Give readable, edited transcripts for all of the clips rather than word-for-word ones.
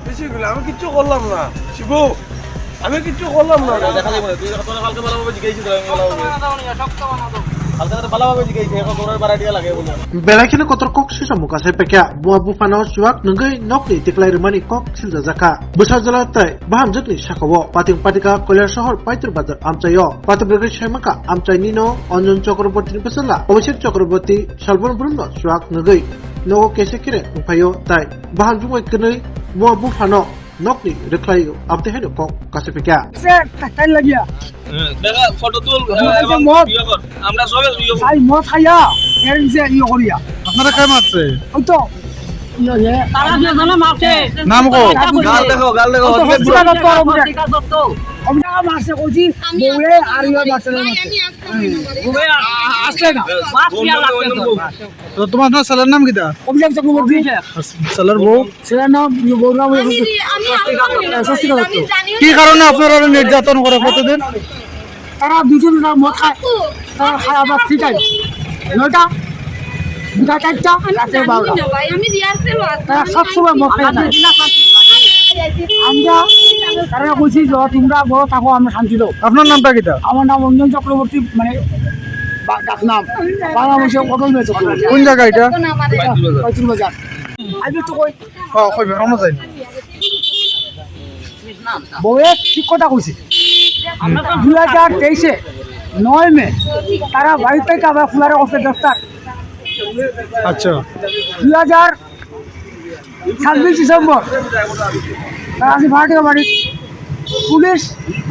আমি কিচ্ছু করলাম না শিবু, আমি কিচ্ছু করলাম না। দেখা যাবে তুই কালকে ভালোভাবে জিজ্ঞাসা Belakina kotor kok sisa muka saya pekya buah bufano suak nenggai nok ni tiklai remani kok silda zaka besar jalatai bahan jetni sakawo pating patika koler shahor paitur bazar amcayo patung bergri shemaka amcai nino onjon Chakraborty ni pesala Abhishek Chakraborty Shalbon Bruno suak nenggai nogo kese kire upayo tai bahan jumai kenai buah bufano nok ni reklai abde heno kok kasih pekya tile লাগিয়া দেখা photo তুল আমরা সবে ভাই মদ খাইয়া এর যে ইয়ে করিয়া আপনারা কে মারছে ওই তো তারা যে জানা মারছে নাম কো গাল দেখো আমরা মারছে কইছি বউরে আর ইয়ে মারছে বউরে আসলে না মাছ দিয়া লাগছে তো তোমার না সালার নাম কিটা অভিযান চক্রবর্তী সালার বউ ছেলের নাম বউর নাম কি কারণে আপনারা নির্যাতন করে প্রতিদিন তারা দুজন মদ খায় তারা খায় আবার ঠিক আছে নয়টা দুটা চারটা রাতের 12টা তারা সবসময় মদ খায় আমরা তারা বলছি যে তোমরা বড় থাকো আমরা শান্তি দাও। আপনার নামটা কিটা আমার নাম অঞ্জন চক্রবর্তী, মানে ডাক নাম বাংলা ভাষায় অটল চক্রবর্তী। কোন জায়গা এটা পঁয়ত্রিশ বাজার আগে তো কই কই বেরোনো যায় বউয়ে ঠিক কথা কইছে 2023-এ 9 মে তারা বাড়ি থেকে আবার ফুলারে অফিসে গ্রেফতার। আচ্ছা 2026 ডিসেম্বর তারা আসি ভাড়াটিয়া বাড়ি পুলিশ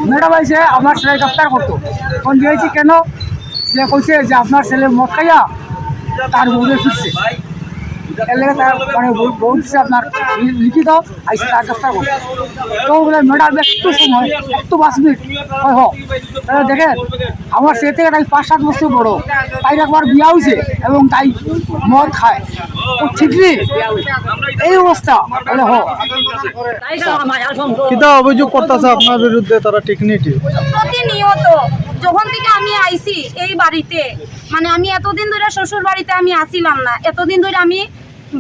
ম্যাডাম আইসে আমার ছেলে গ্রেফতার করতো। ফোন দিয়েছি কেন, যে কইছে যে আপনার ছেলে মদ খাইয়া তার বউরে ফিরছে, এর লেগে তার মানে বউ দিচ্ছে আপনার লিখিত আইসে তার গ্রেফতার করতো। তো বলে ম্যাডাম একটু সময় একটু 5 মিনিট হয় হোক তাহলে দেখেন আমার সে থেকে তাই 5-7 বছর বড়, তাই একবার বিয়া হয়েছে এবং তাই মদ খায়, ও ঠিক নেই এই অবস্থা বলে হোক। কিটা অভিযোগ করতেছে আপনার বিরুদ্ধে তারা ঠিক নেই প্রতিনিয়ত যখন থেকে আমি আইছি এই বাড়িতে, মানে আমি এতদিন ধরে শ্বশুর বাড়িতে আমি আসিলাম না, এতদিন ধরে আমি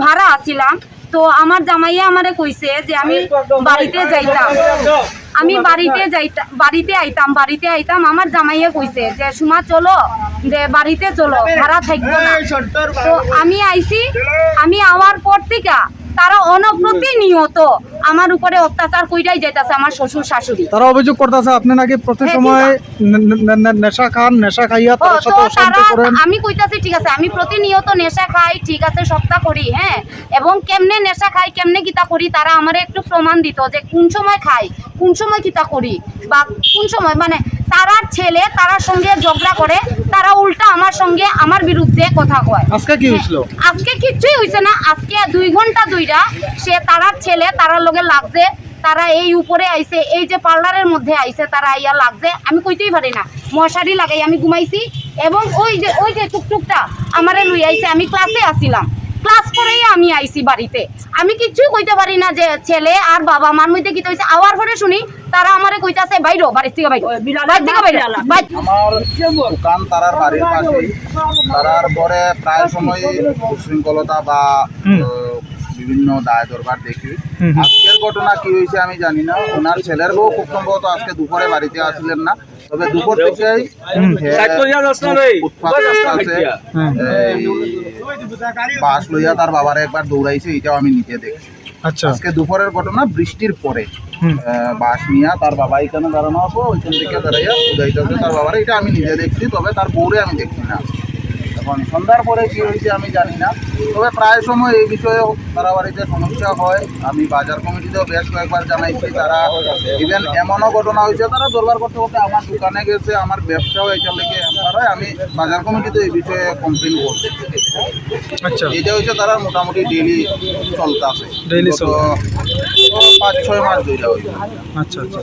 ভাড়া আসিলাম। তো আমার জামাইয়া আমারে কইছে যে আমি বাড়িতে যাইতাম, আমি বাড়িতে আইতাম আমার জামাইয়া কইছে যে সুমা চলো যে বাড়িতে চলো, ভাড়া থাকবো না। তো আমি আইছি, আমি আওয়ার পর থেকে তারা অনপ্রতিনিয়ত আমার উপরে অত্যাচার কইরাই যাইতাছে আমার শ্বশুর শাশুড়ি। তারা অভিযোগ করতেছে আপনি নাকি প্রতি সময় নেশা খাইয়া তার সাথে অশান্তি করেন। আমি কইতাছি ঠিক আছে, আমি প্রতিনিয়ত নেশা খাই, ঠিক আছে সপ্তাহ করি, হ্যাঁ, এবং কেমনে নেশা খাই কেমনে কিতা করি তারা আমারে একটু প্রমাণ দিত যে কোন সময় খাই কোন সময় কিতা করি বা কোন সময়, মানে তারার ছেলে তারার সঙ্গে ঝগড়া করে, তারা উল্টা আমার সঙ্গে আমার বিরুদ্ধে কথা কয়। আজকে কি হইছিল? আজকে কিচ্ছুই হইছে না, আজকে 2 ঘন্টা ধইরা সে তারার ছেলে তারার লগে লাগছে, তারা এই উপরে আইছে, এই যে পার্লারের মধ্যে আইছে তারা আইয়া লাগছে, আমি কইতেই পারি না, মশারি লাগাই আমি ঘুমাইছি এবং ওই যে টুকটুকটা আমারে লই আইছে, আমি ক্লাসে আসিলাম, ক্লাস করেই আমি আইছি বাড়িতে, আমি কিচ্ছুই কইতে পারি না যে ছেলে আর বাবা মার মধ্যে কি হইছে। আওয়ার পরে শুনি তারা আমারে কইতাছে বাইরো, বাড়ি থেকে বাইরো, বাড়ি থেকে বাইরো। আমার দোকান তারার বাড়ির পাশেই, তারার পরে প্রায় সময় উশৃঙ্খলতা বা বিভিন্ন দায় দরবার দেখি। আজকের ঘটনা কি হয়েছে আমি জানি না, ওনার ছেলের বউ খুব সম্ভবত আজকে দুপুরে বাড়িতে আসলেন না, তবে দুপুর থেকেই বাস লইয়া তার বাবারে একবার দৌড়াইছে, এটাও আমি নিজে দেখছি। আচ্ছা আজকে দুপুরের ঘটনা, বৃষ্টির পরে বাস নিয়ে তার বাবা এখানে দাঁড়ানো হবো, ওইখান থেকে দাঁড়াইয়া উদাইতে তার বাবারে, এটা আমি নিজে দেখছি, তবে তার বউরে আমি দেখছি না। এখন সন্ধ্যার পরে কি হয়েছে আমি জানি না, তবে প্রায় সময় এই বিষয়ে তারা বাড়িতে সমস্যা হয়। আমি বাজার কমিটিতেও বেশ কয়েকবার জানাইছি, তারা ইভেন এমনও ঘটনা হয়েছে তারা দরবার করতে করতে আমার দোকানে গেছে, আমার ব্যবসাও এটা লেগে হয়, আমি বাজার কমিটিতে এই বিষয়ে কমপ্লেন করছি। আচ্ছা এটা হচ্ছে তারা মোটামুটি ডেইলি চলতে আছে, ডেইলি 5-6 মাস ধরে হয়েছে। আচ্ছা আচ্ছা।